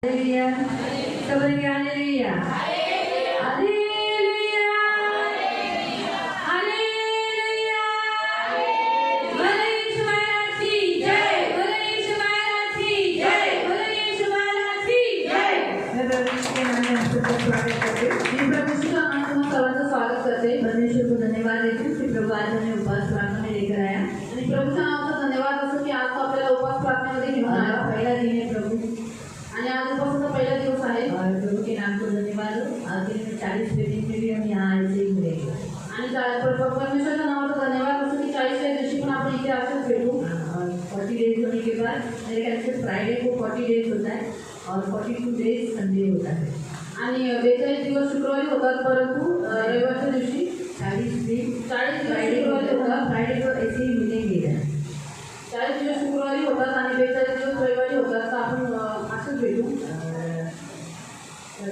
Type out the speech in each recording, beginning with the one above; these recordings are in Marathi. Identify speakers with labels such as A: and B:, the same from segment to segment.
A: Aleluya. Kembali aleluya. Aleluya. Aleluya. Bola Yesu Maharaji जय. बोला यीशु महाराज की जय. बोला यीशु महाराज की जय. मैं प्रभु के नाम में आपका स्वागत करते हूँ. मैं प्रभु यीशु का नाम में सर्वांचं स्वागत करते हैं. परमेश्वर को धन्यवाद देते हैं कि प्रभु आज हमें उपवास प्रार्थना में लेकर आया आणि प्रभूच्या नावाचा धन्यवाद असो की आज तो आपल्याला उपवास प्रार्थनेमध्ये घेऊन आला. पहिला दिन है प्रभु आणि आज उपवासाचा पहिला दिवस आहे. प्रभु के नाम को धन्यवाद. आज दिन में 40 दिन में भी हम यहाँ आए थे मिले आणि परमेश्वरच्या नावाचा धन्यवाद असो की 40व्या दिवशी पण आपण इथे असंच भेटू. 40 डेज होने के बाद मेरे ख्याल से फ्राइडे को 40 डेज होता है और 42 डेज संडे होता है आणि 42 दिवस शुक्रवारी होतात परंतु रविवारच्या दिवशी 40 दिन फ्राइडे होता. फ्राइडे को ऐसे ही मिलेंगे. 40 दिवस शुक्रवारी होतात आणि 42 दिवस रविवारी होतात. तर आपण असंच भेटू.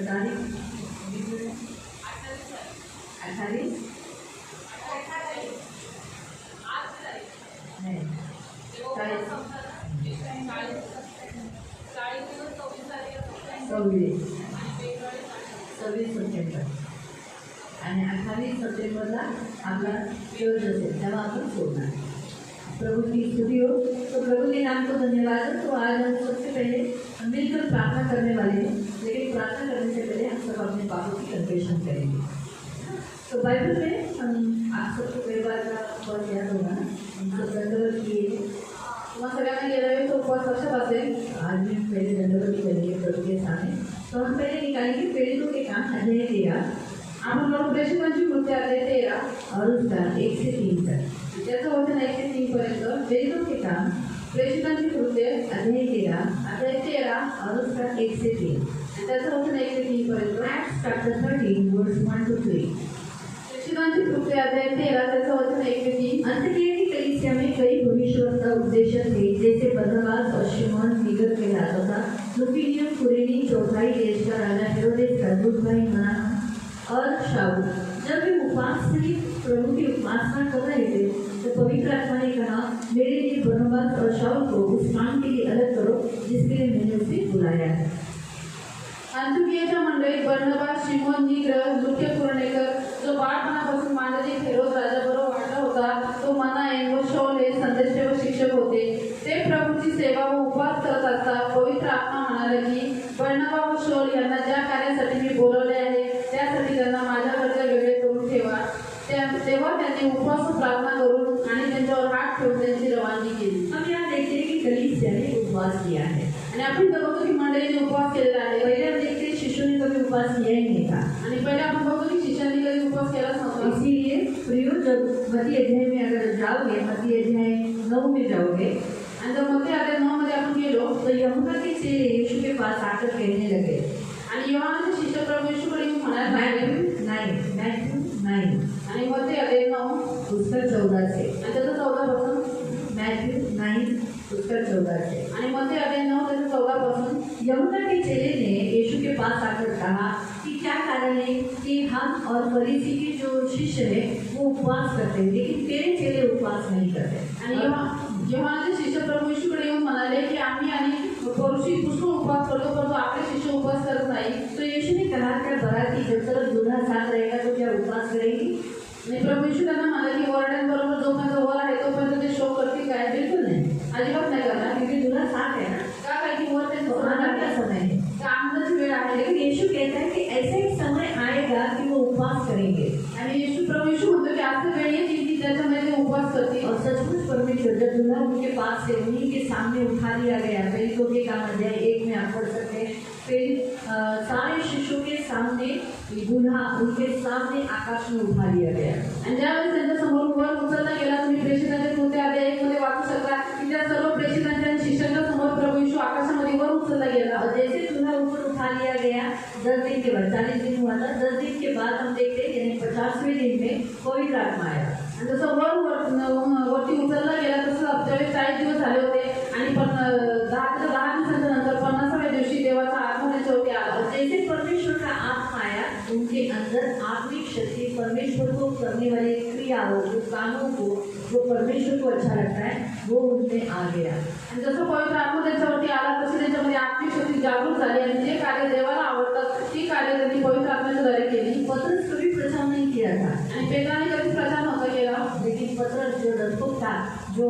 A: तारीख 28 26 सप्टेंबर आणि 28 सप्टेंबरला आपला दिवस असेल तेव्हा आपण सोडणार. प्रभु की स्तुति हो. तो प्रभु के नाम को धन्यवाद. तो आज हम सबसे पहले मिलकर प्रार्थना करने वाले हैं, लेकिन प्रार्थना करने से पहले हम सब अपने पापों की कन्फेशन करेंगे. तो बाइबल में हम आप सबको कई बार का बहुत याद होगा ना, हम सब दंडवत किए. तुम्हारा सगळ्यांना गेला है तो उपवास वर्षात असेल. आज भी हम पहले दंडवत करेंगे प्रभु के सामने. तो हम पहले निकालेंगे प्रेरितों के काम अध्याय 13. आपण लोग प्रेषितांची कृत्य अध्याय 13 और उसका 1 से 3 तक. त्याचं वचन 1 से 3 पर्यंत. प्रेरितों के काम प्रेषितांची कृत्य अध्याय 13 और उसका 1 से 3. त्याचं वचन 1 से 3 पर्यंत. Acts chapter 13 verse 1 to 3. प्रेषितांची कृत्य अध्याय 13 त्याचं वचन 1 से 3. अंत्यक्रिया की कलीसिया में कई भविष्यवक्ता उपदेशक थे, जैसे बरनबास और शिमोन नीगर कहलाता था, लुकिनियम कुरेनी चौथाई देश का राजा हेरोदेस का दूध भाई मना और शाऊल. जब वे उपवास से प्रभु की उपासना कर रहे थे तो पवित्र आत्मा ने कहा, मेरे लिए बरनबास और शाऊल को उस काम के लिए अलग करो जिसके लिए मैंने उसे बुलाया है. अंत्यक्रियाच्या मंडळीत बरनबास, शिमोन निग्र, लुक्य कुरणेकर, जो बाळपणापासून मानसिक हेरोद राजाबरोबर वाढला होता, तो मनाएन व शाऊल हे संदेश व शिक्षक होते. ते प्रभूची सेवा व उपवास करत असता पवित्र आत्मा म्हणाला की बरनबा व शाऊल यांना ज्या कार्यासाठी मी बोलवले आहे त्यासाठी त्यांना माझ्याकडे वेगळे करून ठेवा. तेव्हा त्यांनी उपवास प्रार्थना करून आणि त्यांच्यावर हात ठेवून त्यांची रवानगी केली. हम यहाँ देखते हैं कि कलीसिया ने उपवास किया है आणि आपण बघतो की मंडळीने उपवास केलेला आहे. पहिले आपण देखते हैं शिष्यों कभी उपवास किया ही नहीं था आणि पहिले आपण बघतो की शिष्यांनी कधी उपवास केलाच नव्हता. इसीलिए प्रियो जब मत्ती अध्याय में अगर जाओगे, मत्ती अध्याय 9 में जाओगे आणि जब मत्ती अध्याय 9 मध्ये आपण गेलो तो यहूदा के चेले यीशु के पास आकर कहने लगे आणि यूहन्नाचे शिष्य प्रभु यीशुकडे येऊन म्हणाले, मॅथ्यू 9 आणि मत्ती अध्याय 9 उसका 14 से आणि त्याचं 14 पासून मॅथ्यू 9 उसका 14 से आणि मत्ती अध्याय 9 त्याचं 14 पासून. यहूदा के चेले ने यीशु के पास आकर कहा कि क्या कारण है कि हम और फरीसी के जो शिष्य है वो उपवास करते हैं लेकिन तेरे चेले उपवास नहीं करते. आणि यूहन्नाचे शिष्य प्रभु यीशुकडे येऊन म्हणाले की आम्ही आणि फरीसी पुष्कळ उपवास करतो परंतु आपले शिष्य उपवास करत नाही. तो यीशु ने कहा, क्या बराती जब तक दूल्हा साथ रहेगा तो क्या उपवास करेगी. आणि प्रभु यीशु त्यांना म्हणाले की वरड्यांबरोबर जोपर्यंत वर आहे तोपर्यंत ते शोक करतील काय. बिलकुल नाही, अजिबात नाही करणार, क्योंकि दूल्हा साथ है ना. का काय की वर त्यांचं आनंद का समय है, का आनंदाची वेळ आहे. लेकिन यीशु कहता है कि ऐसा एक समय आएगा कि वो उपवास करेंगे. आणि प्रभु यीशु म्हणतो की असं वेळ येईल की त्याच्यामध्ये ते उपवास करतील. और सचमुच परमेश्वर जब दूल्हा उनके पास से उन्हीं के सामने उठा लिया गया. प्रेरितों के काम अध्याय 1 में आप पढ़ सकते हैं. सारे शिष्यों के सामने दूल्हा उनके सामने आकाश में उठा लिया गया आणि ज्यावेळेस त्यांच्या समोर वर उचलला गेला. तुम्ही प्रेषितांच्या कृत्य अध्याय 1 मध्ये वाचू शकता की त्या सर्व प्रेषितांच्या आणि शिष्यांच्या समोर प्रभु यीशु आकाशामध्ये वर उचलला गेला. और जैसे दूल्हा ऊपर उठा लिया गया 10 दिन के बाद, 40 दिन हुआ था, 10 दिन के बाद हम देखते हैं यानी 50वें दिन में पवित्र आत्मा आया आणि जसं वरती उचलला गेला तसं त्यावेळेस 40 दिवस झाले होते आणि 10 दिवसांच्या नंतर 50व्या दिवशी देवाचा आत्मा त्यांच्यावरती आला. जैसे परमेश्वर का आत्मा आया उनके अंदर आत्मिक शक्ति, परमेश्वर को करने वाली क्रियाओं को, कामों को, जो परमेश्वर को अच्छा लगता है वो उनमें आ गया।
B: आणि जसं पवित्र आत्मा त्यांच्यावरती आला तशी त्यांच्यामध्ये आत्मिक शक्ती जागृत झाली आणि जे कार्य देवाला आवडतात ती कार्य त्यांनी पवित्र आत्म्याच्या द्वारे केली।
A: पतरस कभी प्रचार नहीं किया था
B: आणि पेत्राने कधी प्रचार नव्हता केला,
A: लेकिन पतरस जो डरपोक था, जो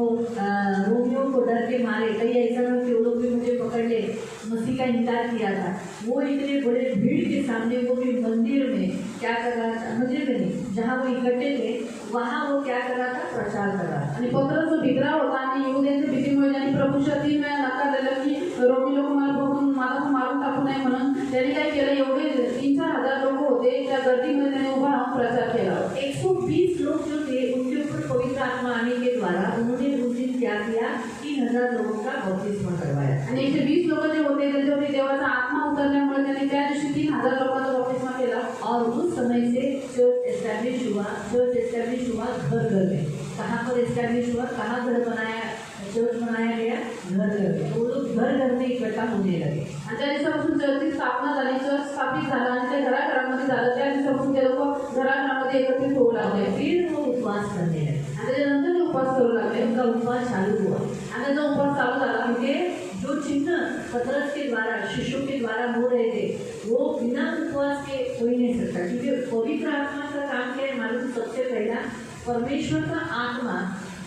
A: रोमियो को डर के मारे, कई ऐसा लोग कि वो लोग भी मुझे पकड़ ले, मसीह का इनकार किया था, वो इतने बड़े भीड़ के सामने, वो भी मंदिर में क्या कर रहा था, मंदिर में नहीं जहाँ वो इकट्ठे थे वहाँ वो क्या कर रहा था, प्रचार कर रहा था।
B: आणि पतरस जो भित्रा होता आणि यहूद्यांच्या भीतीमुळे त्यांनी प्रभूच्या 3 वेळा नकार दिला की रोमी लोक मला बघून मला मारून टाकू नये म्हणून त्यांनी काय केलं, एवढे 3-4 हजार लोक होते, त्या गर्दीमध्ये त्यांनी उभा राहून प्रचार केला।
A: 120 लोग जो थे उनके ऊपर पवित्र आत्मा आने के द्वारा उन्होंने उस दिन क्या किया, 3000 लोगों का बपतिस्मा करवाया।
B: आणि 120 लोक जे होते त्यांच्यावरती देवाचा आत्मा उतरल्यामुळे त्यांनी त्या दिवशी 3000 लोकांचा बपतिस्मा केला।
A: और उस समय से चर्च एस्टैब्लिश हुआ, घर घर में। कहाँ पर एस्टैब्लिश हुआ, कहाँ घर बनाया, चर्च बनाया गया, घर घर में। वो लोग घर घर में इकट्ठा होने लगे।
B: आणि त्या दिवसापासून चर्चची स्थापना झाली, चर्च स्थापित झाला आणि ते घराघरामध्ये झालं। त्या दिवसापासून ते लोक घराघरामध्ये एकत्रित होऊ लागले,
A: फिर वो उपवास करने लगे।
B: आणि त्याच्यानंतर ते उपवास करू लागले,
A: उनका उपवास चालू हुआ।
B: आणि त्याचा उपवास चालू झाला।
A: क्योंकि जो चिन्ह पतरस के द्वारा, शिष्यों के द्वारा हो रहे थे, वो बिना उपवास के हो ही नहीं सकता। क्योंकि पवित्र आत्मा का काम क्या है मालूम, सबसे पहला परमेश्वर का आत्मा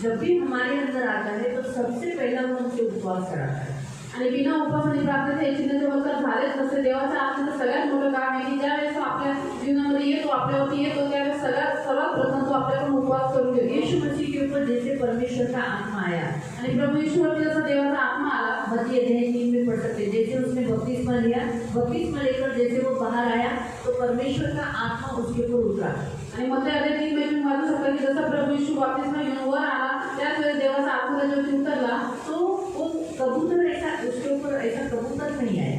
A: जब भी हमारे अंदर आता है तो सबसे पहला वो हमसे उपवास कराता है।
B: आणि बिना उपवास आणि प्रार्थनेच्या चिन्हाचे वर्कर झालेच नसते। देवाच्या आत्म्याचं सगळ्यात मोठं काम आहे की ज्यावेळेस तो आपल्या जीवनामध्ये येतो, आपल्यावरती येतो, त्यावेळेस सर्वात प्रथम तो आपल्याकडून उपवास करून घेतो।
A: यीशु मसीह के ऊपर जैसे परमेश्वर का आत्मा आया
B: आणि प्रभू यीशुवरती जसा देवाचा आत्मा आला,
A: मत्ती अध्याय 3 में पढ़ सकते, जैसे उसने बपतिस्मा लिया, बपतिस्मा लेकर जैसे वो बाहर आया तो परमेश्वर का आत्मा उसके ऊपर उतरा।
B: आणि मग त्या 3 मध्ये तुम्ही वाचू शकता की जसा प्रभू यीशु बपतिस्मा घेऊन वर आला, त्याच वेळेस देवाचा आत्मा त्याच्यावरती उतरला।
A: तो वो कबूतर ऐसा उसके ऊपर ऐसा कबूतर नहीं आया,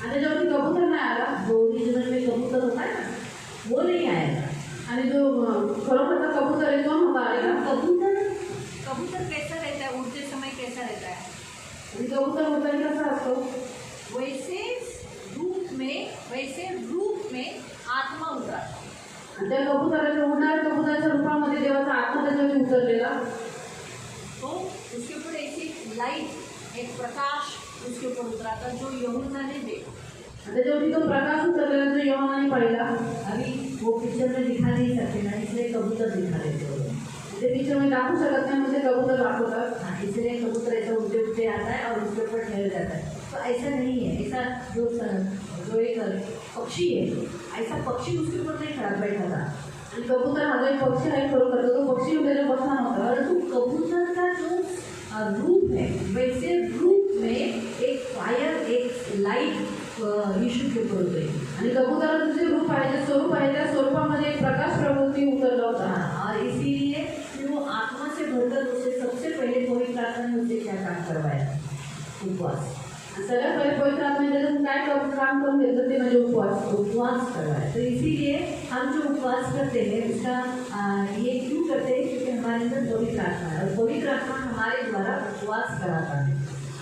B: आणि त्याच्यावरती कबूतर नाही आला,
A: जो ओरिजिनल में कबूतर होता है ना, वो नहीं आया था।
B: आणि जो खरोखरचा कबूतर आहे तो नव्हता आलेला।
A: कबूतर कैसा रहता है, उड़ते समय कैसा रहता है,
B: आणि कबूतर उतरली कसा असतो,
A: वैसे रूप में आत्मा उतरा।
B: आणि त्या कबूतराच्या उडणाऱ्या कबूतराच्या रूपामध्ये देवाचा आत्मा त्याच्यावरती उतरलेला।
A: तो उसके ऊपर ऐसी लाइट, एक प्रकाश उसके ऊपर उतरा था जो यूहन्ना ने देखा।
B: त्याच्यावरती तो प्रकाश उतरलेला जो योहानाने पाहिला।
A: अभी वो पिक्चर में दिखा नहीं सकते ना, इसलिए कबूतर दिखा देते हो।
B: ते पिक्चर में दाखवू शकत नाही म्हणजे कबूतर दाखवतात।
A: हाँ, इसलिए कबूतर ऐसा उड़ते उड़ते आता है और उसके ऊपर ठहर जाता है। तो ऐसा नहीं है, ऐसा जो एक पक्षी है, ऐसा पक्षी उसके ऊपर नहीं खड़ा बैठा था।
B: आणि कबूतर हा जो एक पक्षी आहे खरोखर तो पक्षी त्याच्यावर बसला नव्हता,
A: परंतु कबूतर का जो रूप है, वैसे रूप में एक फायर, एक लाइट यीशु के ऊपर उतरी।
B: आणि कबूतराचं जे रूप आहे, जे स्वरूप आहे, त्या स्वरूपामध्ये एक प्रकाश प्रवृत्ती उतरला होता।
A: और इसीलिए फिर वो आत्मा से भरकर उसे सबसे पहले पवित्र आत्मा ने उसे क्या काम करवाया, उपवास।
B: सगळ्यात पहिले पवित्र आत्म्याने त्याच्यातून काय काम करून घेतलं ते म्हणजे
A: उपवास करवाया। तो इसीलिए हम जो उपवास करते हैं उसका ये क्यों करते हैं, क्योंकि हमारे अंदर पवित्र आत्मा है और पवित्र आत्मा हमारे द्वारा उपवास कराता है।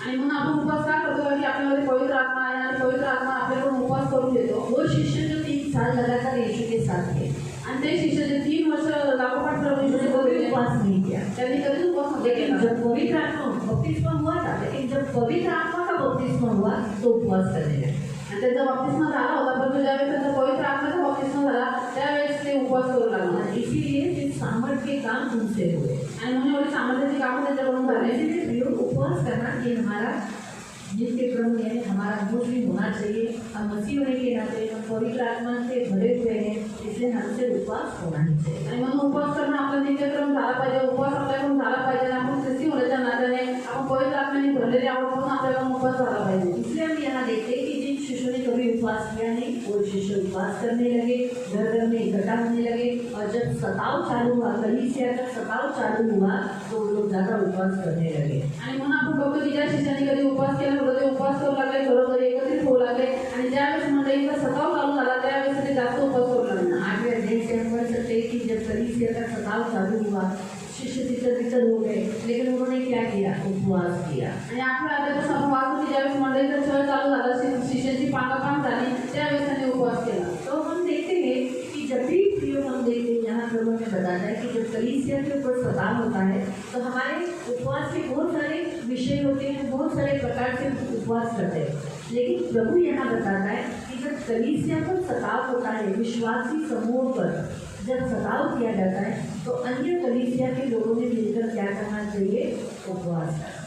B: आणि म्हणून आपण उपवास का करतो की आपल्यामध्ये पवित्र आत्मा आहे आणि पवित्र आत्मा आपल्याकडून उपवास करून घेतो।
A: वो शिष्य जो 3 साल लगातार यीशु के साथ थे,
B: आणि ते शिष्य जे 3 वर्ष लागोपाठ प्रभू यीशुने
A: कभी उपवास नहीं किया,
B: त्यांनी कधीच उपवास नाही
A: लेकिन
B: केला।
A: जब पवित्र आत्मा बपतिस्मा हुआ था, लेकिन जब पवित्र आत्मा का बपतिस्मा हुआ तो उपवास करने लगे।
B: आणि त्यांचा बपतिस्मा झाला होता, परंतु ज्यावेळेस त्यांचा पवित्र आत्म्याचा बपतिस्मा झाला त्यावेळेस ते उपवास करू लागले।
A: इसीलिए ते सामर्थ्य के काम उनसे हुए
B: आणि म्हणून एवढी सामर्थ्याची कामं त्याच्याकडून झाले।
A: इसलिए उपवास करना ये हमारा नित्य क्रम है, हमारा मुस्लिम होना चाहिए। हम मसीह होने के नाते हम पवित्र आत्मा से भरे हुए हैं, इसलिए हमसे उपवास होना ही चाहिए।
B: आणि म्हणून उपवास करणं आपला नित्यक्रम झाला पाहिजे, उपवास आपल्याकडून झाला पाहिजे। आपण ख्रिस्ती होण्याच्या नात्याने आपण पवित्र आत्म्याने भरलेले आहोत म्हणून आपल्याकडून उपवास झाला पाहिजे।
A: इसलिए हम यहाँ देखते हैं कि जिन शिष्यों ने कभी उपवास किया नहीं, वो शिष्य उपवास करने लगे, घर घर में इकट्ठा होने लगे। और जब सताव चालू हुआ, कलीसिया का सताव चालू हुआ, तो वो लोग ज़्यादा उपवास करने लगे।
B: आणि म्हणून आपण बघतो की ज्या शिष्याने कधी उपवास केला होता ते उपवास करू लागले, घरोघरी एकत्रित होऊ लागले आणि ज्यावेळेस मंडळींचा सताव चालू झाला त्यावेळेस ते जास्त उपवास करू लागले।
A: 8वें अध्याय से हम पढ़ सकते हैं कि जब कलीसिया का सताव चालू हुआ, शिष्य तितर हो गए, लेकिन उन्होंने क्या किया, उपवास किया।
B: आणि 8व्या अध्यायात आपण वाचतो की ज्यावेळेस मंडळीचा छळ चालू झाला, शिष्याची पांगापांग झाली, त्यावेळेस त्यांनी उपवास केला।
A: तो हम देखते हैं कि जब भी प्रियो हम देखते हैं, यहाँ प्रभु ने बताया है कि जब कलीसिया के ऊपर सताव होता है तो हमारे उपवास के बहुत सारे विषय होते हैं, बहुत सारे प्रकार से उपवास करते हैं, लेकिन प्रभु यहाँ बताता है कि जब कलीसिया पर सताव होता है, विश्वासी समूह पर जब सताव किया जाता है, तो अन्य कलीसिया के लोगों ने मिलकर क्या करना चाहिए? उपवास करना।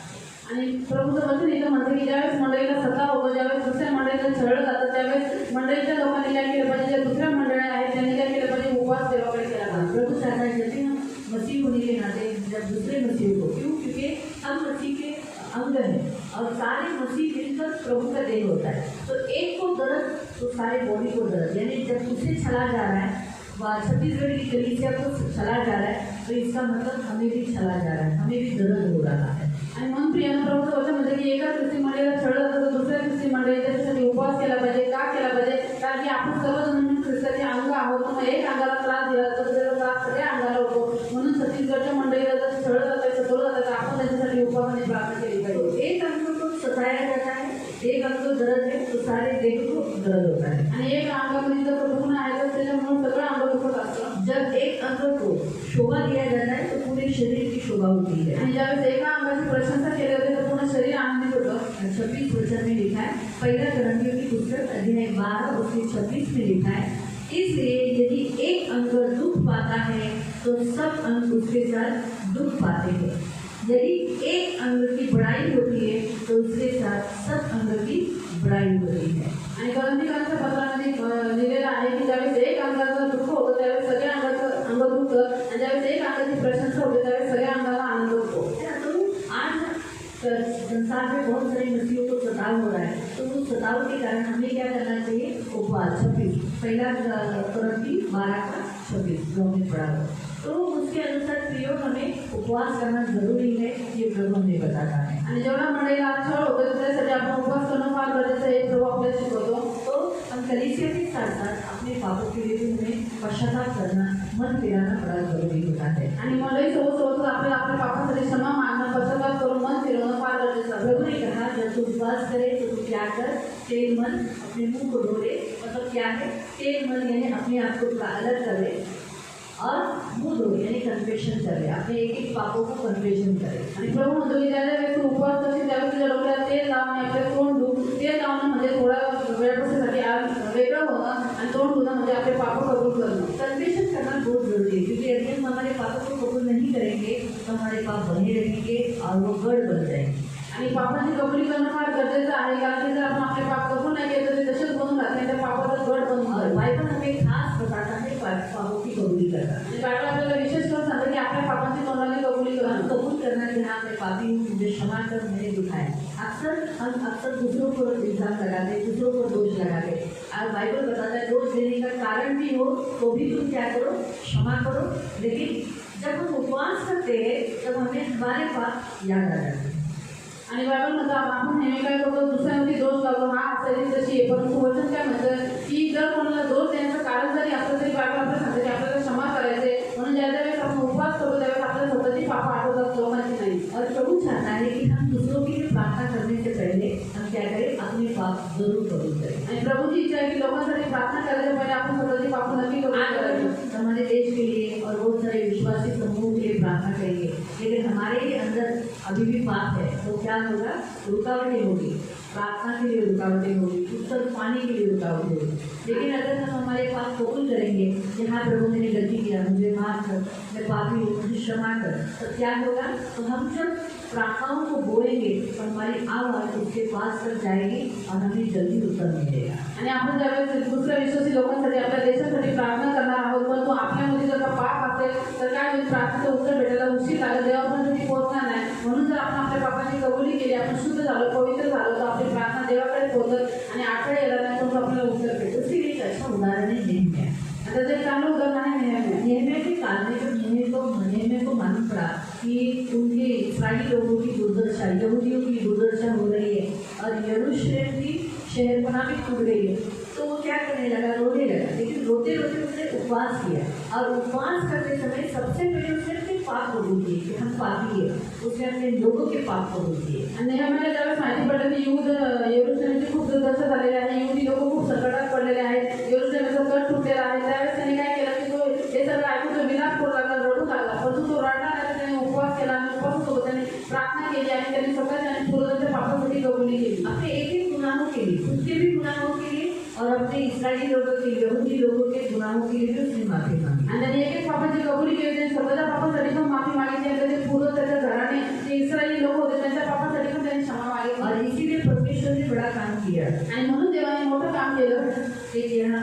B: आणि प्रभूचं वचन इथं म्हणते की ज्यावेळेस मंडळीला सताव होतो, ज्यावेळेस दुसऱ्या मंडळीला छळलं जातं, त्यावेळेस मंडळीच्या लोकांनी काय केलं पाहिजे? ज्या दुसऱ्या मंडळी आहेत त्यांनी काय केलं पाहिजे? उपवास देवाकडे केला पाहिजे।
A: प्रभु चाहता है जैसे हम मसीह होने के नाते जब दूसरे मसीह को, क्यों? क्योंकि हम मसीह के अंग हैं और सारे मसीह मिलकर प्रभु का देह होता है। तो एक को दर्द तो सारे बॉडी को दर्द, यानी जब उसे छला जा रहा है, छत्तीसगढ़ की कलीसिया को छला जा रहा है, तो इसका मतलब हमें भी छला जा रहा है, हमें भी दर्द हो रहा है।
B: आणि म्हणून प्रियानं प्रभूचं वचन म्हणजे की एका ख्रिस्ती मंडळीला छळलं जातं तर दुसऱ्या ख्रिस्ती मंडळी त्याच्यासाठी उपवास केला पाहिजे। का केला पाहिजे? कारण की आपण सर्वजण ख्रिस्ताचे अंग आहोत, मग एक अंगाला त्रास दिला तर त्याचा त्रास सगळ्या अंगाला होतो। म्हणून छत्तीसगडच्या मंडळीला जर छळलं जातं, सतवलं जातं, तर आपण त्यांच्यासाठी उपवास आणि प्रार्थना केली पाहिजे।
A: एक अंग को सताया जाता है, एक अंग को दर्द है, तो सारे देह को दर्द होता है।
B: आणि एक अंगामध्ये जर दुखणं आहे तर त्याच्यामुळे सगळं अंग दुखत असतं।
A: जब एक अंग को शोभा दिया जाता है तो पूरे शरीर की शोभा होती है।
B: आणि ज्यावेळेस एका अंगाची प्रशंसा केली जाते तर पूर्ण शरीर आनंदित होतं।
A: 26 वचन में लिखा है, पहला कुरिन्थियों की पुस्तक अध्याय 12 उसके 26 में लिखा है, इसलिए यदि एक अंग दुख पाता है तो सब अंग उसके साथ दुख पाते हैं। यदि एक अंग की बड़ाई होती है तो उसके साथ सब अंग की बड़ाई होती है।
B: आणि कोरिन्थिकांच्या पत्रामध्ये लिहिलेलं आहे की ज्यावेळेस एक अंगाचं दुःख होतं त्यावेळेस सगळ्या अंगाचं अंग दुखतं, आणि ज्यावेळेस एक अंगाची प्रशंसा होते त्यावेळेस सगळ्या अंगाला आनंद होतो।
A: तो आज संसार में बहुत सारे मसीहों को सताव हो रहा है, तो उस सताव के कारण हमें क्या करना चाहिए? उपवास। 26 पहला कुरिन्थी 12 का 26 जो हमें पढ़ा हो, तो उसके अनुसार प्रियो हमें उपवास करना जरूरी है, ये प्रभु हमें बताता है।
B: आणि जेवढा मंडळीला छळ होतो त्यासाठी आपण उपवास करणं फार गरजेचं आहे, प्रभू आपल्याला शिकवतो।
A: तो हम कलीसिया के साथ साथ अपने पापों के लिए भी हमें पश्चाताप करना, मन फिराना बड़ा जरूरी होता है।
B: आणि मंडळी सोबत आपल्याला आपल्या पापासाठी क्षमा मागणं, पश्चाताप करून मन फिरवणं फार गरजेचं आहे।
A: प्रभु ने कहा जब तू उपवास करे तो तू क्या कर? तेल मन अपने मुंह को धो ले, मतलब क्या है? तेल मन यानी अपने आप को थोड़ा अलग कर ले और मुंह धो यानी कन्फेशन करे, अपने एक एक पापों को कन्फेशन करे।
B: आणि प्रभू म्हणतो की ज्यावेळेस तू उपवास करशील त्यावेळेस तुझ्या डोक्याला तेल लावून आपले तोंड धुवून, तेल लावणं म्हणजे थोडा वेळासाठी वेगळं होणं आणि तोंड धुणं म्हणजे आपले पाप कबूल करणं।
A: कन्फेशन करना बहुत जरूरी है, क्योंकि यदि हम हमारे पापों को कबूल नहीं करेंगे तो हमारे पाप बने रहेंगे और वो गढ़ बन जाएंगे।
B: आणि पापाची कबुली करणं फार गरजेचं आहे, कारण की जर आपण आपले पाप कबूल नाही केले तर ते तसेच बनून राहते, त्या पापाचा गड बनून जातो।
A: बाइबल हमें खास बताता है पापों की कबूली करना।
B: आणि बायबल आपल्याला विशेष करून सांगते की आपल्या पापांची तोंडाने कबुली करणं,
A: कबूल करना कि हाँ मैं पापी हूँ, मुझे क्षमा कर, मैंने दुखाया। अक्सर दूसरों को इल्जाम लगाते, दूसरों को दोष लगाते, और बाइबल बताता है दोष देने का कारण भी हो तो भी तुम क्या करो? क्षमा करो। लेकिन जब हम उपवास करते हैं तब हमें हमारे पाप याद आ जाते हैं।
B: आणि बायबल म्हणतो आपण नेहमी काय करतो? दुसऱ्यांवरती दोष लावतो, हा शरीर तशी आहे, परंतु वचन काय म्हणतं की जर कोणाला दोष देण्याचं कारण जरी असलं तरी बायबल आपल्याला सांगते की आपल्याला क्षमा करायचे। म्हणून ज्या वेळेस आपण उपवास करतो त्यावेळेस आपल्याला स्वतःची पापं आठवतात, लोकांची नाही।
A: और प्रभु चाहता है कि हम दूसरों की प्रार्थना करने से पहले हम क्या करें? अपने पाप जरूर कबूल करें।
B: आणि प्रभूची इच्छा आहे की लोकांसाठी प्रार्थना करायच्या पहिले आपण स्वतःची पापं नक्की कबूल करायची।
A: हमारे देश के लिए और बहुत सारे विश्वासी समूह के लिए प्रार्थना करेंगे, लेकिन हमारे ही अंदर अभी भी पाप है तो क्या होगा? रुकावटें होगी, प्रार्थना के लिए रुकावटें होगी, उत्तर पाने के लिए रुकावटें होगी। लेकिन अगर हम हमारे पाप कबूल करेंगे कि हाँ प्रभु मैंने गलती किया, मुझे माफ कर, मैं पापी हूँ, मुझे क्षमा कर, तो क्या होगा? तो हम जब प्रार्थनाओं को बोलेंगे तो हमारी आवाज़ उसके पास तक जाएगी और हमें जल्दी उत्तर मिलेगा।
B: आणि आपण ज्यावेळेस दुसऱ्या विश्वासी लोकांसाठी आपल्या देशासाठी प्रार्थना करणार आहोत, परंतु आपल्यामध्ये जर का पाप असेल तर काय होईल? प्रार्थनेचं उत्तर भेटायला उशीर लागेल, देवापर्यंत ती पोहोचणार नाही। म्हणून जर आपण आपल्या पापाची कबुली केली, आपण शुद्ध झालो, पवित्र झालो, तर आपली प्रार्थना देवाकडे पोहोचत आणि आठवडे येणार नाही, परंतु आपल्याला उत्तर भेटेल।
A: उसके लिए एक अच्छा उदाहरण है नेहम्याह।
B: आता ते चांगलं उदाहरण आहे नेहम्याह।
A: नेहम्याह के काल में जब नेहम्याह को मालूम पड़ा कि उनके इस्राएली लोगों की दुर्दशा, यहूदियों की दुर्दशा हो रही है और यरूशलेम की शहरपनाह भी टूट गई है, तो वो क्या करने लगा? रोने लगा। लेकिन रोते रोते उसने उपवास किया, और उपवास करते समय सबसे पहले उसने अपने पाप कबूल किए कि हम पापी है, उसने अपने लोगों के पाप कबूल किए।
B: आणि नेहम्याहला ज्यावेळेस माहिती पडलं की यरूशलेमची खूप दुर्दशा झालेली आहे, यहूदी लोक खूप संकटात पडलेले आहेत, यरूशलेमचा कट तुटलेला आहे, त्यावेळेस त्याने काय केलं की तो हे सगळं ऐकून तो विलाप करू लागला, रडू लागला। परंतु तो रडला नाही, त्याने उपवास केला आणि
A: और अपने इस्राएली लोगों के यहूदी लोगों के गुनाहों के लिए भी उसने माफी मांगी।
B: आणि त्यांनी एक एक पापाची कबुली केली, त्यांनी स्वतःच्या पापासाठी पण माफी मागितली आणि त्याचे पूर्व त्याच्या घराने जे इस्रायली लोक होते त्यांच्या पापासाठी पण त्यांनी क्षमा मागितली
A: और इसीलिए परमेश्वर ने बड़ा काम किया
B: आणि म्हणून देवाने मोठं काम केलं।
A: कि यहाँ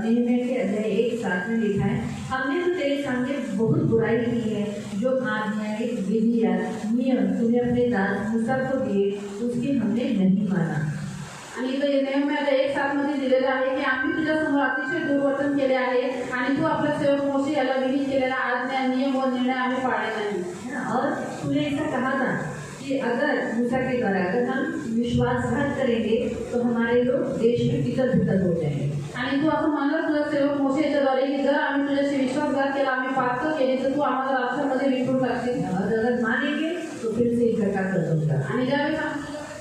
A: निहम्याह के अध्याय 1:7 में लिखा है, हमने तो तेरे सामने बहुत बुराई की है, जो आज्ञाएं विधियाँ नियम तूने अपने दास मूसा को दिए उसकी हमने नहीं माना।
B: आणि इथं नेहम्याह 1:7 मध्ये दिलेलं आहे की आम्ही तुझ्यासमोर अतिशय दुर्वर्तन केले आहे आणि तू आपल्या सेवक मोशे याला विहित केलेला आज्ञा नियम व निर्णय आम्ही पाळले नाही।
A: है ना? और तूने ऐसा कहा था कि अगर मूसा के द्वारा अगर हम विश्वासघात करेंगे तो हमारे लोग देश में तितर बितर हो जाएंगे।
B: आणि तू असं म्हणलं तुझ्या सेवक मोशेच्या द्वारे की जर आम्ही तुझ्याशी विश्वासघात केला, आम्ही पातळ केली तर तू आम्हाला राष्ट्रामध्ये विखरून टाकशील।
A: और अगर मानेंगे तो फिर से इकट्ठा कर दूंगा।
B: आणि ज्यावेळेस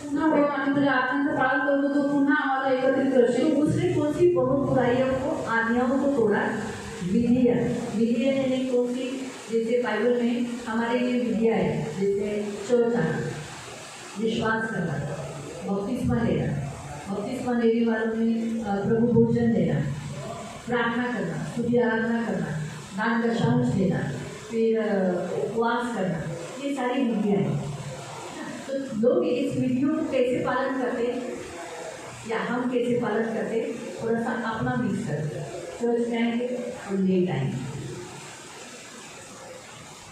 B: पुन्हा हो आणि तुझ्या आज्ञांचं पालन करतो तो पुन्हा आम्हाला एकत्रित करशील।
A: तो उसने कौन सी बहुत बुराइयों को आज्ञाओं को तोड़ा? विधियाँ यानी कौन सी? जैसे बाइबल में हमारे लिए विधियाँ है, जैसे चर्च आना, विश्वास करना, बपतिस्मा लेना, बपतिस्मा लेने वालों में प्रभु भोजन देना, प्रार्थना करना, स्तुति आराधना करना, दान दशांश देना, फिर उपवास करना, ये सारी विधियाँ हैं। तो लोग इस विधियों को कैसे पालन करते या हम कैसे पालन करते, थोड़ा सा अपना मिक्स करते, चर्च जाएंगे और लेट आएंगे।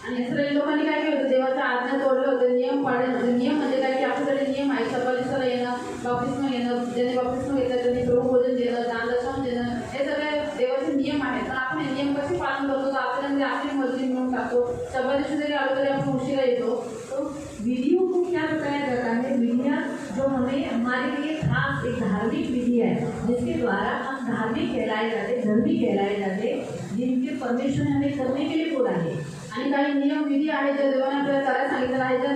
B: आणि इस्रायली लोकांनी काय केलं होतं, देवाच्या आज्ञा तोडले होते, नियम पाळले होते। नियम म्हणजे काय की आपल्याकडे नियम आहे, सभादिवसाला येणं, बाप्तिस्मा घेणं, ज्यांनी बाप्तिस्मा घेतला त्यांनी प्रभू भोजन देणं, दान दशांश देणं, हे सगळे देवाचे नियम आहेत। पण आपण हे नियम कसे पालन करतो तर आपल्यामध्ये आपली मर्जी म्हणून टाकतो। सभादिवशी जरी आलो तरी आपण उशिरा येतो।
A: तो विधियों को क्या बताया जाता है? विधियाँ जो हमें हमारे लिए खास एक धार्मिक विधि है, जिसके द्वारा हम धार्मिक कहलाए जाते, धर्मी कहलाए जाते, जिनके परमेश्वर ने हमें करने के लिए बोला है।
B: आणि काही नियम विधी आहेत जे देवाने आपल्याला करायला सांगितलेलं आहे, त्या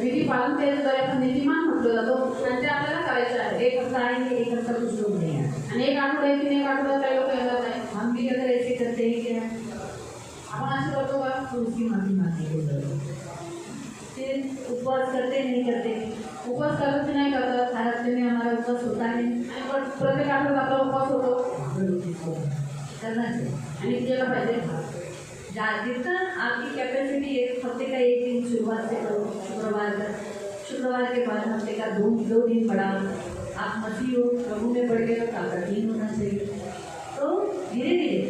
B: विधी पालन केल्याद्वारे आपण नीतिमान म्हटलं जातो आणि ते आपल्याला करायचे आहे।
A: एक हफ्ता आएंगे, एक हफ्ता कुछ लोग नहीं आए।
B: आणि एक आठवडा येतील, एक आठवडा काही लोक येणार नाही।
A: हम भी अगर ऐसे करते हैं कि
B: आपण असं करतो का?
A: तो उसकी माफी मांगने की जरूरत है। फिर उपवास करते नहीं करते,
B: उपवास करत की नाही करत,
A: हर हफ्ते में हमारा उपवास होता है,
B: आणि प्रत्येक आठवड्यात आपला उपवास होतो
A: करना चाहिए।
B: आणि केलं पाहिजे।
A: जितना आपकी कैपेसिटी है, हफ्ते का एक दिन शुरुआत से करो, शुक्रवार के बाद हफ्ते का दो दिन बढ़ाओ। आप मसीह हो, प्रभु में बढ़ गए हो तो आपका 3 होना चाहिए। तो धीरे धीरे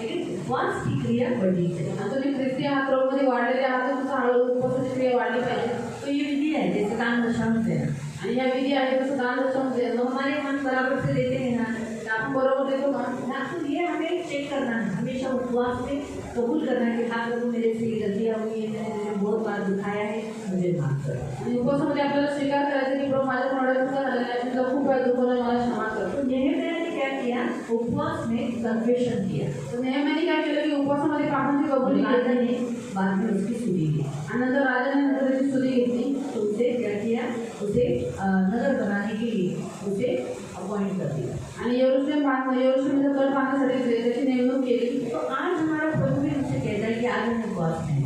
A: लेकिन उपवास की क्रिया बढ़नी चाहिए।
B: आणि तुम्ही ख्रिस्ती आहात, प्रभूमध्ये वाढलेले आहात तर तुमचा हळूहळू उपवासाची क्रिया वाढली पाहिजे।
A: तो ये विधि है, जैसे दान दशांश देना,
B: आणि ह्या विधी आहे तसं दान दशांश देणं,
A: तो हमारे मन बराबर से देते हैं ना,
B: तर आपण बरोबर देतो का?
A: तो ये हमें चेक करना है, हमेशा उपवास में कबूल करना है कि हाँ प्रभु मेरे से ये गलतियाँ हुई है, मैंने तुझे बहुत बार दुखाया है, मुझे माफ कर।
B: आणि उपवासामध्ये आपल्याला स्वीकार करायचं की प्रभू माझ्या तोंडाला चुका झालेल्या आहेत, तुझा खूप वेळ दुखवलं, मला क्षमा कर।
A: तो नेहम्याह ने क्या किया? उपवास में कन्फेशन किया।
B: तर नेहम्याने काय केलं की उपवासामध्ये पापांची कबुली
A: राजा
B: केली
A: ने बाद में उसकी सुधी ली।
B: आणि नंतर राजाने नंतर त्याची स्तुती घेतली।
A: तो उसे क्या किया? उसे नगर बनाने के लिए उसे अपॉइंट कर दिया।
B: आणि यरूशलेमचा गड बांधण्यासाठी त्याची नेमणूक केली।
A: तो आज हमारा प्रभु भी उसे कहता है कि आज हम उपवास में हैं।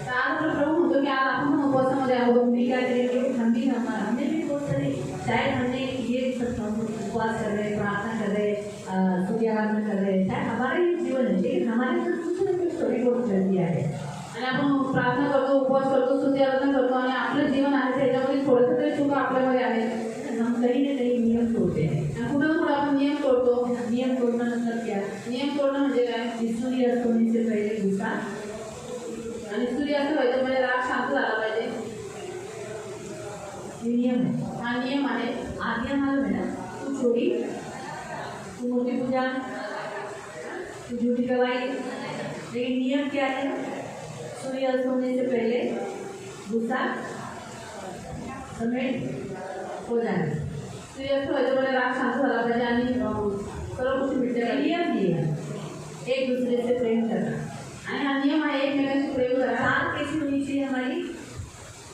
B: तर आज आपला प्रभू म्हणतो की आज आपण पण उपवासामध्ये आहोत।
A: हम भी क्या करेंगे? हमने भी बहुत सारे, शायद हमने ये सब उपवास कर रहे, प्रार्थना कर रहे, स्तुति आराधना कर रहे, शायद हमारा ही जीवन है, लेकिन हमारे अंदर कुछ ना कुछ थोड़ी बहुत कर दिया है।
B: आणि आपण प्रार्थना करतो, उपवास करतो, स्तुती आराधना करतो आणि आपलं जीवन आहे त्याच्यामध्ये थोडंसं तरी चुका आपल्यामध्ये आहेत।
A: हम कहीं ना कहीं नियम तोड़ते हैं।
B: आणि कुठं कुठं आपण नियम तोडतो।
A: नियम तोड़ना मतलब क्या?
B: नियम तोडणं म्हणजे काय?
A: सूर्यास्त होने से पहले गुस्सा,
B: आणि सूर्यास्त व्हायचं म्हणजे राग शांत झाला पाहिजे,
A: ये नियम है।
B: हा नियम आहे।
A: आज्ञा मालूम है ना? तू चोरी, तू मूर्ति पूजा, तू झूठी गवाही, लेकिन नियम क्या है? सूर्यास्त होने से पहले गुस्सा समेट हो जाना।
B: सूर्यास्त व्हायचं म्हणजे राग शांत झाला पाहिजे आणि सर्व गोष्टी मिटल्या पाहिजे।
A: नियम दिए हैं, एक दूसरे से प्रेम करना।
B: आणि हा नियम आहे एकमेकांशी प्रेम करा।
A: चाल कैसी होनी चाहिए? हमारी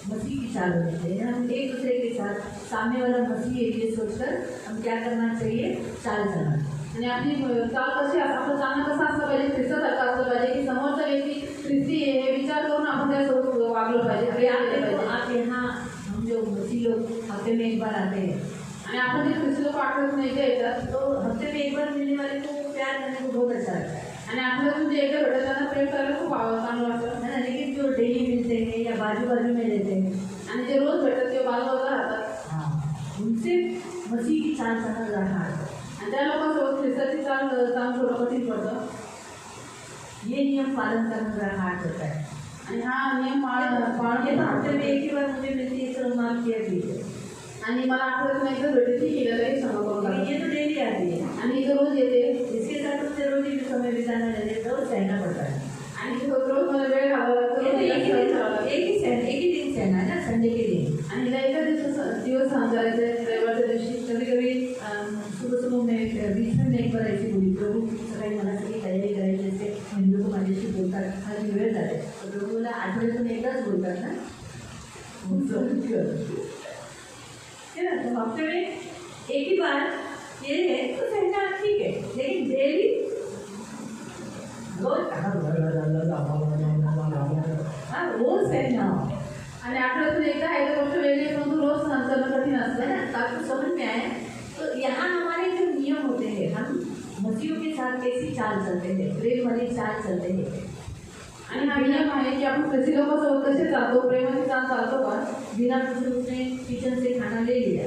A: मसीह की चाल होनी चाहिए। हम एक दूसरे के साथ, सामने वाला मसीह है ये सोचकर हम क्या करना चाहिए? चाल चलना।
B: आणि आपली चाल कशी आपलं चालणं कसं असलं पाहिजे? ख्रिस्तासारखं असलं पाहिजे की समोरचा व्यक्ती ख्रिस्ती आहे हे विचार करून आपण त्यासोबत वागलं पाहिजे,
A: अरे आप यहाँ हम जो मसीह लोग हफ्ते में एक बार आते हैं,
B: आणि आपण जे ख्रिस्ती लोक आठवत नाही ते येतात
A: तो हफ्ते बार मिलने वाले को प्यार करने को बहुत अच्छा लगता है
B: आणि आठवड्यातून जे एकदा भेटत त्यांना प्रेम करायला खूप चांगलं वाटतं.
A: है ना. लेकिन जो डेली मिलते हैं या बाजू बाजू में रहते हैं,
B: आणि जे रोज भेटतात ते बाजूला राहतात
A: हाँ, उनसे मसीह की चाल चलना ज़रा हार्ड है.
B: आणि त्या लोकांसोबत ख्रिस्ताची चाल थोडं कठीण पडतं.
A: ये नियम पालन करना ज़रा हार्ड होता है.
B: आणि हा नियम
A: ये तो हफ्ते में एक ही बार मुझे मिलती है, चलो माफ किया कीजिए.
B: आणि मला आठवड्यातून एकदा भेटते ती केलं काही क्षमा करून
A: लेकिन
B: टाका.
A: ये तो डेली आती है.
B: आणि इथं रोज येते
A: इसके साथ मुझे रोज ही समय बिताना रहने दो, सहना पड़ता है.
B: आणि तिथं रोज मला वेळ घालावा लागतो.
A: ये तो
B: रोज एकदा सहन करावं लागतं.
A: एक ही दिन सहना है ना, संडे के दिन.
B: आणि हिला एका दिवस सहन करायचं आहे रविवारच्या दिवशी.
A: कभी कभी सुबह सुबह में बीच में एक बार ऐसी बोली, प्रभू सकाळी मला सगळी तयारी करायची असते, म्हणजे लोक माझ्याशी बोलतात, खाली वेळ जाते, तर प्रभू मला आठवड्यातून एकदाच बोलतात ना. है ना. तो हफ्ते में एक ही बार ये है तो सहना ठीक है, लेकिन डेली रोज हाँ रोज सहना
B: आणि आठवड्यातून एकदा आहे तर गोष्ट वेगळी, परंतु रोज सहन करणं कठीण असतं.
A: है ना. आपको समझ में आया. तो यहाँ हमारे जो नियम होते हैं, हम मसीहों के साथ कैसी चाल चलते हैं, प्रेम वाली चाल चलते हैं.
B: आणि हा नियम आहे की आपण ख्रिस्ती लोकांसोबत कसे चालतो, प्रेमाची चाल चालतो का.
A: बिना पूछे उसने किचन से खाना ले लिया.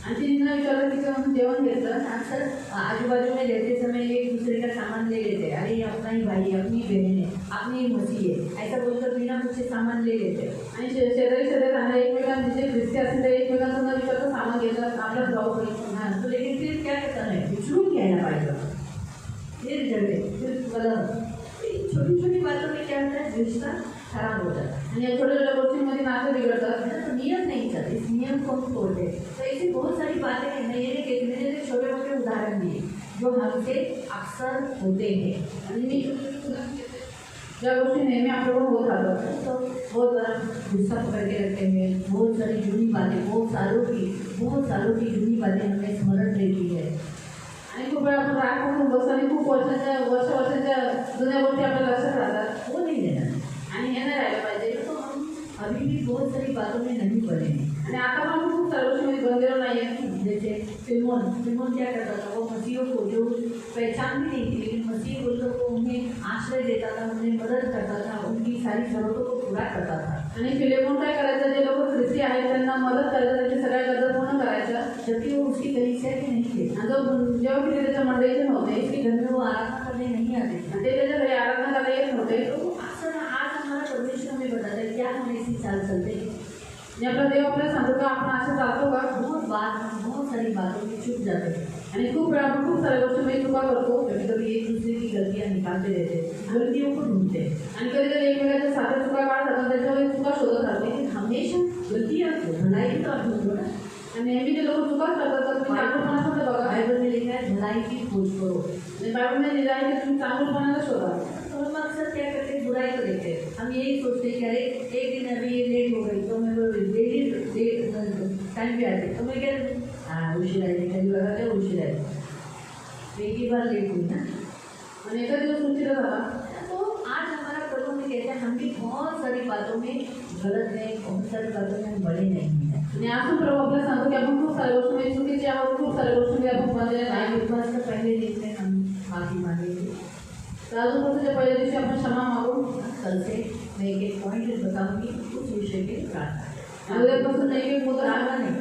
B: आणि तिने विचारलं तिचं जेवण घेतलं.
A: अक्सर आजू बाजू में रहते समय एक दूसरे का सामान ले लेते हैं. अरे ये अपना ही भाई है, अपनी बहन है, अपनी ही मसीह है, ऐसा बोलकर बिना पूछे सामान ले लेते हैं.
B: आणि शेजारी राहणारे एकमेकांना जे ख्रिस्ती असतील ते एकमेकांना न विचारता सामान घेतात आपल्याच भाऊ बहीण.
A: हाँ, तो लेकिन फिर क्या करता है, विचलून घ्यायला पाहिजे. फिर झगड़े, फिर गलत. छोटी छोटी बातों में क्या होता है, रिश्ता खराब हो जाता है.
B: आणि या छोट्या छोट्या गोष्टींमध्ये नातं बिघडतात.
A: है ना. तो नियम नहीं चलते, इस नियम को हम तोड़ते हैं. तो ऐसी बहुत सारी बातें हैं. मैंने छोटे मोटे उदाहरण दिए जो हमसे अक्सर होते हैं.
B: आणि मी ज्या गोष्टी नेहमी आपल्याकडून होत राहतात.
A: तो बहुत बड़ा गुस्सा पकड़ के रखते हैं. बहुत सारी जुनी बातें, बहुत सालों की जुनी बातें हमें स्मरण रहती है.
B: आणि खूप वेळा आपण राग करून बसतो आणि खूप वर्षाच्या जुन्या गोष्टी आपल्या लक्षात राहतात.
A: वो नहीं लेना.
B: आणि हे नाही राहायला पाहिजे.
A: तो हम अभी भी बहुत सारी बातों में नहीं पड़े हैं.
B: आणि आता पण आपण खूप साऱ्या गोष्टीमध्ये बंधलेलो नाही आहे.
A: जैसे फिल्मोन क्या करता था, वो मसीहों को जो पहचान भी नहीं थी, लेकिन मसीह बोलकर वो उन्हें आश्रय देता था, उन्हें मदद करता था, उनकी सारी जरूरतों को पूरा करता था.
B: आणि फिलेमोन काय करायचं, जे लोक ख्रिस्ती आहेत त्यांना मदत करायचं, त्यांची सगळ्या गरजा पूर्ण करायच्या.
A: जबकि वो उसकी कलीसिया के नहीं थे.
B: आणि जेव्हा की त्याच्या मंडळीचे नव्हते,
A: उसके घर में वो आराधना करने नहीं आते थे.
B: आणि ते त्याच्या घरी आराधना करायला येत नव्हते.
A: तो अक्सर आज हमारा परमेश्वर हमें बताता है क्या हम ऐसी चाल चलते हैं.
B: आणि आपला देव आपल्याला सांगतो का आपण असं चालतो का.
A: बहुत सारी बातों में चुप जाते हैं.
B: आणि खूप वेळा आपण खूप साऱ्या गोष्टीमध्ये चुका करतो.
A: कभी कभी एक दूसरे की गलतियाँ निकालते रहते हैं, गलतियों को ढूंढते हैं.
B: आणि कधी कधी एकमेकांच्या साध्या चुका काढतात आणि त्याच्यामध्ये चुका शोधत राहते.
A: लेकिन हमेशा गलतियाँ भलाई तो आप ढूंढो ना.
B: आणि नेहमी जे लोक चुका करतात तर तुम्ही चांगुलपणामध्ये बघा.
A: बाइबल में लिखा है भलाई की खोज करो.
B: आणि बायबलमध्ये लिहिलं आहे की तुम्ही चांगुलपणाला शोधा.
A: तो हम अक्सर क्या करते हैं, बुराई को देखते हैं. हम यही सोचते हैं कि अरे एक दिन अभी ये लेट हो गई तो मैं डेली टाइम पे आती, तो मैं क्या हाँ उशीर आई, कभी लगा क्या उशीर आई, एक ही बार लेट हुई ना.
B: आणि एका दिवस उशीर झाला.
A: तो आज हमारा प्रभु हमें कहते हैं हम भी बहुत सारी बातों में गलत हैं, बहुत सारी बातों में हम बड़े नहीं हैं.
B: आणि अजून प्रभू आपल्याला सांगतो की आपण खूप साऱ्या गोष्टींमध्ये चुकीचे आहोत, खूप साऱ्या गोष्टींमध्ये आपण बंधलेले नाही.
A: उपवास का पहले दिन में हम माफी मांगेंगे.
B: तर अजून कसं पहिल्या दिवशी आपण क्षमा मागू.
A: कल से मैं एक पॉइंट बताऊंगी उस विषय के प्रार्थना.
B: उद्यापासून एक मुद्दा
A: प्रार्थना नहीं,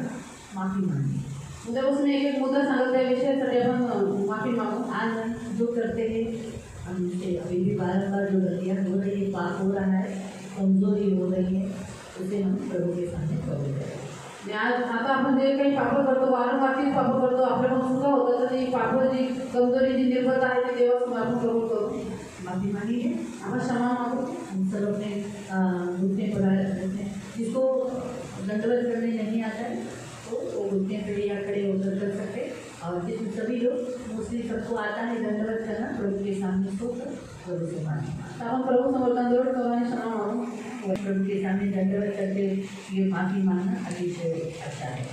A: माफी मांगे.
B: उद्यापासून एक मुद्दा सांगत त्या विषयासाठी आपण माफी मागू.
A: आज हम जो करते हैं हमसे अभी भी बारम्बार जो गलतियाँ हो रही है, पाप हो रहा है, कमजोरी हो रही है, उसे हम प्रभु के सामने कबूल करें.
B: आणि आज आता आपण जे काही पाप करतो, वारंवार तीच पाप करतो, आपल्याकडून चुका होतात, तर ती पाप जी कमजोरी जी निर्बलता आहे ती देवासमोर आपण कबूल करू.
A: माफी मांगेंगे.
B: आपण क्षमा मागू.
A: हम सब अपने घुटने पड़ा रहते हैं. जिसको दंडवत करने नहीं आता है तो वो घुटने पे या खड़े होकर कर सकते. और जिसमें सभी लोग मोस्टली सबको आता है दंडवत करना, प्रभु के सामने सोकर प्रभु से मांगे.
B: तर आपण प्रभू समोर दंडवत करू आणि क्षमा मागू.
A: और प्रभु के सामने दंडवत करके ये माफी मांगना अतिशय अच्छा है.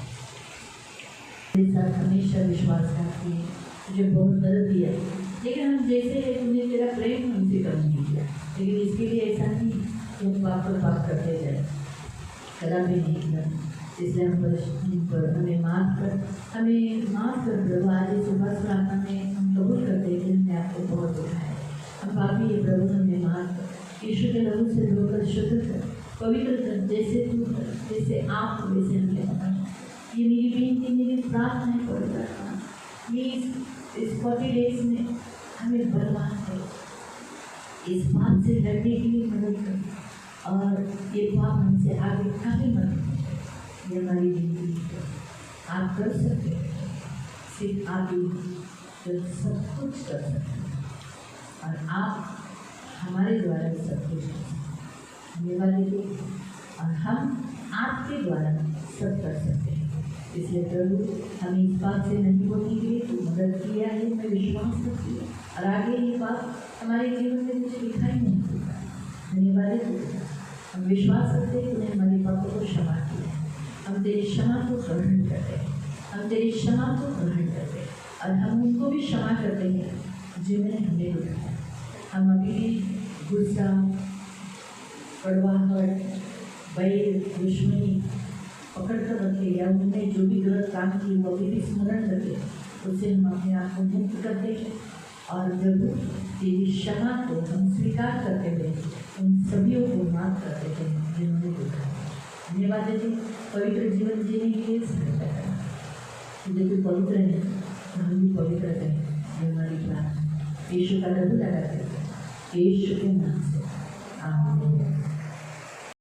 A: मेरे साथ हमेशा विश्वास करती है, मुझे बहुत दर्द दिया, लेकिन हम जैसे तुमने तेरा प्रेम हमसे कम नहीं किया, लेकिन इसके लिए ऐसा नहीं कि हम पाप पर पाप करते जाए, कदापि नहीं किया. इसलिए हम पर हमें माफ़ कर प्रभु. आज इस सुबह प्रार्थना में हम लोग पवित्र कर, जैसे आप वैसे हम कहना। ये मेरी बेनती, मेरी प्रार्थना है पवित्र आत्मा, प्लीज इस 40 डेज में हमें बलवान करो, इस बात से लड़ने के लिए मदद करो और ये बात हमसे आगे कभी मत करो। ये हमारी बेनती है, आप कर सकते हैं, सिर्फ आप ही जो सब कुछ कर सकते हैं और आप हमारे द्वारा सब कुछ धन्यवाद दीजिए और हम आपके द्वारा सब कर सकते हैं। इसलिए प्रभु हमें इस बात से नहीं बोलने के लिए तो मदद किया है, मैं विश्वास करती हूँ और आगे ये बात हमारे जीवन में कुछ दिखाई नहीं देता। धन्यवाद दीजिए, हम विश्वास करते हैं तूने हमारे पापों को क्षमा किया है, हम तेरी क्षमा को ग्रहण करते हैं, हम तेरी क्षमा को ग्रहण करते हैं और हम उनको भी क्षमा करते हैं जिन्हें हमें रुकाया। हम अभी भी गुस्सा, कड़वाहट, बैर, दुश्मनी पकड़ कर रखे या उनने जो भी गलत काम की वो अभी भी स्मरण रखे, उससे हम अपने आप को मुक्त करते हैं और जब तेरी क्षमा को हम स्वीकार करते हुए उन सभी को माफ करते हैं जिन्होंने देखा। धन्यवाद देते पवित्र जीवन जीने के लिए सहायता करना। यदि कोई पवित्र है तो हम भी पवित्र रहें, ये हमारी प्रार्थना यीशु का लहू लगाते हैं, यीशु के नाम से आमीन।